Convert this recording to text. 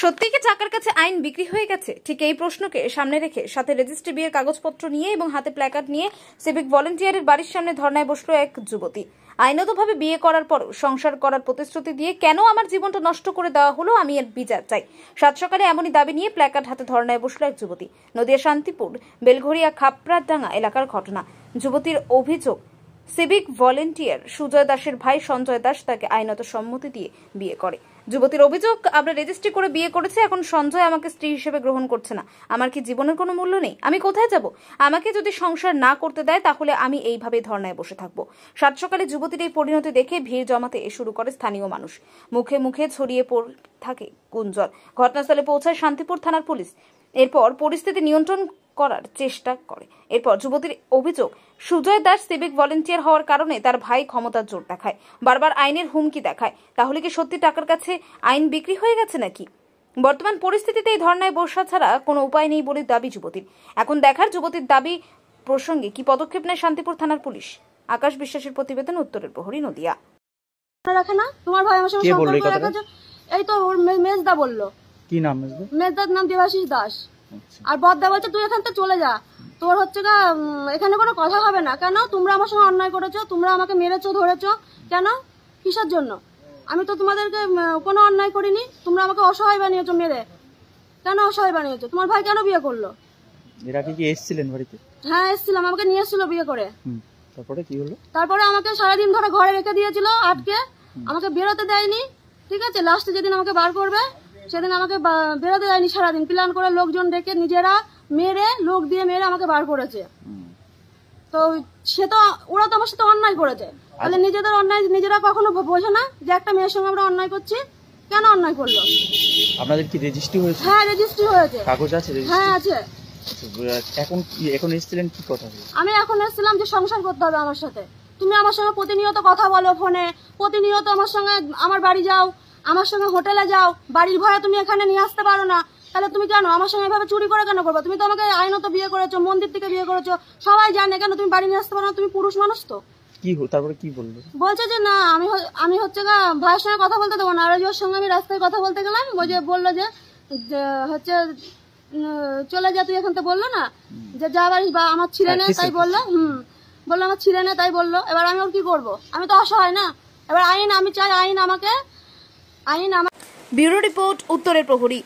সত্যি কি চাকার কাছে আইন বিক্রি হয়ে গেছে? ঠিক এই প্রশ্নকে সামনে রেখে সাথে রেজিস্ট্রি বিয়ের কাগজপত্র নিয়ে এবং হাতে প্ল্যাকার্ড নিয়ে সিভিক ভলেন্টিয়ারের বাড়ির সামনে ধর্নায় বসলো এক যুবতী। আইনতভাবে বিয়ে করার পরও সংসার করার প্রতিশ্রুতি দিয়ে কেন আমার জীবনটা নষ্ট করে দেওয়া হলো, আমি এর বিচার চাই। সাত সকালে এমনই দাবি নিয়ে প্ল্যাকার্ড হাতে ধর্নায় বসলো এক যুবতী। নদিয়া শান্তিপুর বেলঘরিয়া খাপড়ারডাঙ্গা এলাকার ঘটনা। যুবতীর অভিযোগ, সিভিক ভলেন্টিয়ার সুজয় দাসের ভাই সঞ্জয় দাস তাকে আইনত সম্মতি দিয়ে বিয়ে করে। যুবতীর অভিযোগ, আমরা রেজিস্ট্রি করে বিয়ে করেছি, এখন সঞ্জয় আমাকে স্ত্রী হিসেবে গ্রহণ করছে না। আমার কি জীবনের কোনো মূল্য নেই? আমি কোথায় যাব? আমাকে যদি সংসার না করতে দেয় তাহলে আমি এইভাবে ধর্নায় বসে থাকবো। সাত সকালে যুবতীর এই পরিণতি দেখে ভিড় জমাতে শুরু করে স্থানীয় মানুষ। মুখে মুখে ছড়িয়ে পড়ে থাকে গুঞ্জন। ঘটনাস্থলে পৌঁছায় শান্তিপুর থানার পুলিশ। এরপর পরিস্থিতি নিয়ন্ত্রণ করার চেষ্টা করে। এরপর যুবতীর অভিযোগ, সুজয় দাস সিভিক ভলেন্টিয়ার হওয়ার কারণে তার ভাই ক্ষমতার জোর দেখায়, বারবার আইনের হুমকি দেখায়। তাহলে কি সত্যি টাকার কাছে আইন বিক্রি হয়ে গেছে নাকি? বর্তমান পরিস্থিতিতে এই ধর্নায় বসা ছাড়া কোনো উপায় নেই বলে দাবি যুবতীর। এখন দেখার যুবতীর দাবি প্রসঙ্গে কি পদক্ষেপ নেয় শান্তিপুর থানার পুলিশ। আকাশ বিশ্বাসের প্রতিবেদন, উত্তরের প্রহরী, নদিয়া। রাখে না তোমার ভাই আমার সঙ্গে সম্পর্ক রাখা, এই তো ওর মেজদা বললো। কি নাম মেজদা? মেজদার নাম দেবাশিস দাস। আর বদ্দা বলছে তুই এখান থেকে চলে যা, তোর হচ্ছে গা এখানে কোনো কথা হবে না। কেন? তোমরা আমার সঙ্গে অন্যায় করেছো, তোমরা আমাকে মেরেছো, ধরেছো, কেন, কিসের জন্য? আমি তো তোমাদেরকে কোনো অন্যায় করিনি, তোমরা আমাকে অসহায় বানিয়েছো, মেরে। কেন অসহায় বানিয়েছো? তোমার ভাই কেন বিয়ে করলো? এরা কি এসেছিলেন বাড়িতে? হ্যাঁ এসেছিলাম, আমাকে নিয়ে এসেছিল বিয়ে করে। তারপরে কি হলো? তারপরে আমাকে সারাদিন ধরে ঘরে রেখে দিয়েছিল আটকে, আমাকে বেরোতে দেয়নি। ঠিক আছে, লাস্টে যেদিন আমাকে বার করবে সেদিন আমাকে বেরোতে দেয়নি। সারাদিন প্ল্যান করে লোকজন ডেকে নিজেরা মেরে, লোক দিয়ে মেরে আমাকে বার করেছে। তো সে তো, ওরা তো আমার সাথে অন্যায় করেছে, তাহলে নিজেদের অন্যায় নিজেরা কখনো বোঝে না যে একটা মেয়ের সঙ্গে আমরা অন্যায় করছি। কেন অন্যায় করলো? আপনাদের কি রেজিস্ট্রি হয়েছে? হ্যাঁ রেজিস্ট্রি হয়েছে। কাগজ আছে? হ্যাঁ আছে। এখন এসেছিলেন কি কথা? আমি এখন এসেছিলাম যে সংসার করতে হবে আমার সাথে। তুমি আমার সঙ্গে প্রতিনিয়ত কথা বলো ফোনে, প্রতিনিয়ত আমার সঙ্গে আমার বাড়ি যাও, আমার সঙ্গে হোটেলে যাও, বাড়ির ভাড়া তুমি এখানে নিয়ে আসতে পারো না, তাহলে তুমি কেন আমার সঙ্গে এভাবে চুরি করে কেন করবো? তুমি তো আমাকে আইনত বিয়ে করেছো, মন্দির থেকে বিয়ে করেছো, সবাই জানে, কেন তুমি বাড়ি নিয়ে আসতে পারো না? তুমি পুরুষ মানুষ তো। কি তারপরে কি বললো? বলছে যে না আমি হচ্ছে গা ভাইয়ের সঙ্গে কথা বলতে দেবো না। আর ওর সঙ্গে আমি রাস্তায় কথা বলতে গেলাম, ওই যে বললো যে হচ্ছে চলে যা তুই এখান থেকে, বললো না যে যা বাড়ি, বা আমার ছিলে না তাই বললো। বললো আমার ছিলে না তাই বললো। এবার আমি ওর কি করবো? আমি তো অসহায় না। এবার আইন আমি চাই, আইন আমার। ব্যুরো রিপোর্ট, উত্তরের প্রহরী।